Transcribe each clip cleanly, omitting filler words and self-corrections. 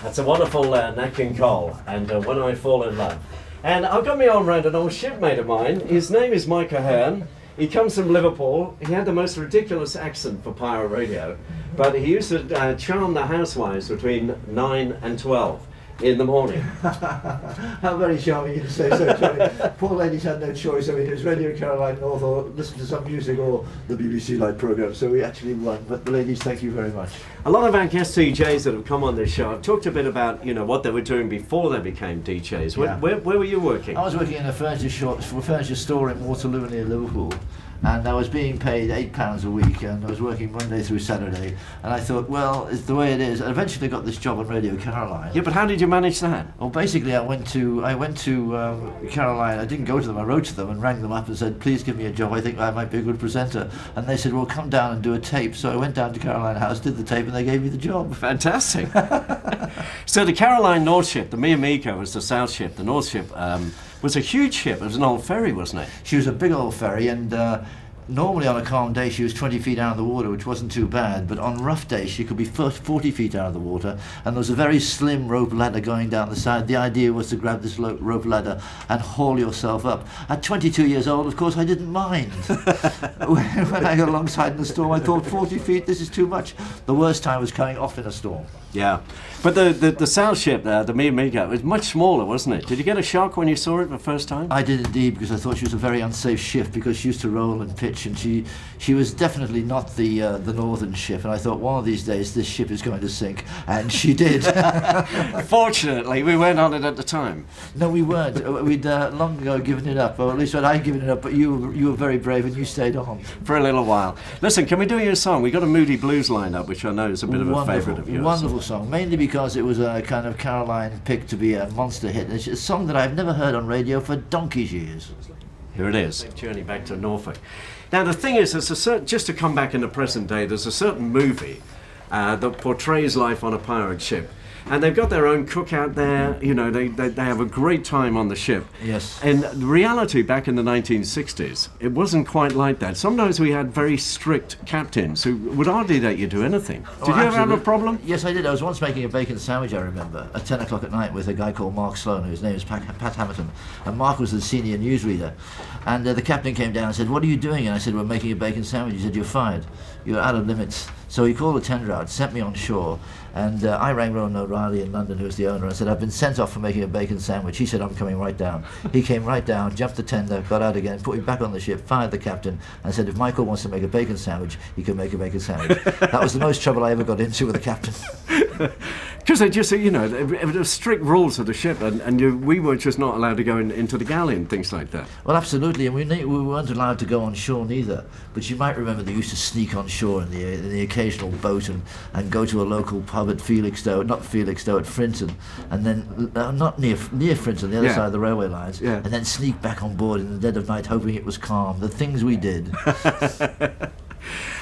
That's a wonderful Nat King Cole, and When I Fall in Love. And I've got me on round an old shipmate of mine. His name is Mike Ahern. He comes from Liverpool. He had the most ridiculous accent for pirate radio, but he used to charm the housewives between 9 and 12 in the morning. How very charming you to say so, Johnny. Poor ladies had no choice. I mean, it was Radio Caroline North or listen to some music or the BBC Live programme, so we actually won. But the ladies, thank you very much. A lot of our guest DJs that have come on this show have talked a bit about, what they were doing before they became DJs. Yeah. Where were you working? I was working in a furniture store in Waterloo near Liverpool. And I was being paid £8 a week, and I was working Monday through Saturday. And I thought, well, it's the way it is. And eventually got this job on Radio Caroline. Yeah, but how did you manage that? Well, basically, I went to Caroline. I didn't go to them. I wrote to them and rang them up and said, please give me a job. I think I might be a good presenter. And they said, well, come down and do a tape. So I went down to Caroline House, did the tape, and they gave me the job. Fantastic. So the Caroline North ship, the Miyamiko was the South ship. The North ship was a huge ship. It was an old ferry, wasn't it? She was a big old ferry, and normally on a calm day she was 20 feet out of the water, which wasn't too bad, but on rough days she could be 40 feet out of the water, and there was a very slim rope ladder going down the side. The idea was to grab this rope ladder and haul yourself up. At 22 years old, of course, I didn't mind. When I got alongside in the storm, I thought 40 feet, this is too much. The worst time was coming off in a storm. Yeah, but the South ship, the Miyamiko, was much smaller, wasn't it? Did you get a shock when you saw it the first time? I did indeed, because I thought she was a very unsafe ship, because she used to roll and pitch, and she was definitely not the northern ship, and I thought one of these days this ship is going to sink, and she did. Fortunately, we weren't on it at the time. No, we weren't. We'd long ago given it up, or at least I'd given it up, but you were very brave and you stayed on. For a little while. Listen, can we do you a song? We got a Moody Blues lined up, which I know is a bit of a favourite of yours. Wonderful song, mainly because it was a kind of Caroline pick to be a monster hit. It's a song that I've never heard on radio for donkey's years. Here it is, Journey Back to Norfolk. Now the thing is, just to come back in the present day, there's a certain movie that portrays life on a pirate ship. And they've got their own cook out there, they have a great time on the ship. Yes. And the reality back in the 1960s, it wasn't quite like that. Sometimes we had very strict captains who would hardly let you do anything. Did you ever have a problem? Yes, I did. I was once making a bacon sandwich, I remember, at 10 o'clock at night with a guy called Mark Sloan, whose name is Pat Hamilton. And Mark was the senior newsreader. And the captain came down and said, what are you doing? And I said, we're making a bacon sandwich. He said, you're fired. You're out of limits. So he called the tender out, sent me on shore, and I rang Rowan O'Reilly in London, who was the owner, and said, I've been sent off for making a bacon sandwich. He said, I'm coming right down. He came right down, jumped the tender, got out again, put me back on the ship, fired the captain, and said, if Michael wants to make a bacon sandwich, he can make a bacon sandwich. That was the most trouble I ever got into with the captain. Because they just, there were strict rules of the ship, and we were just not allowed to go into the galley and things like that. Well, absolutely, and we weren't allowed to go on shore neither. But you might remember they used to sneak on shore in the occasional boat and go to a local pub at Felixstowe, at Frinton, and then not near Frinton, the other side of the railway lines, and then sneak back on board in the dead of night, hoping it was calm. The things we did.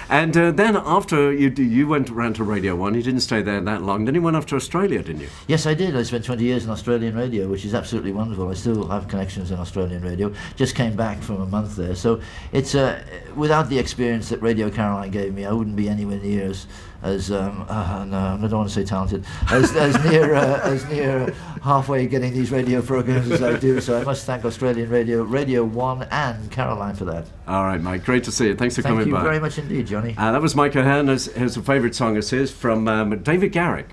And then after you went around to Radio 1, you didn't stay there that long, then you went off to Australia, didn't you? Yes, I did. I spent 20 years in Australian radio, which is absolutely wonderful. I still have connections in Australian radio. Just came back from a month there. So it's without the experience that Radio Caroline gave me, I wouldn't be anywhere near as no, I don't want to say talented, as near halfway getting these radio programs as I do. So I must thank Australian radio, Radio 1 and Caroline for that. All right, Mike, great to see you. Thanks for coming by. Thank you very much indeed, Johnny. That was Mike Ahern. His favourite song is his from David Garrick.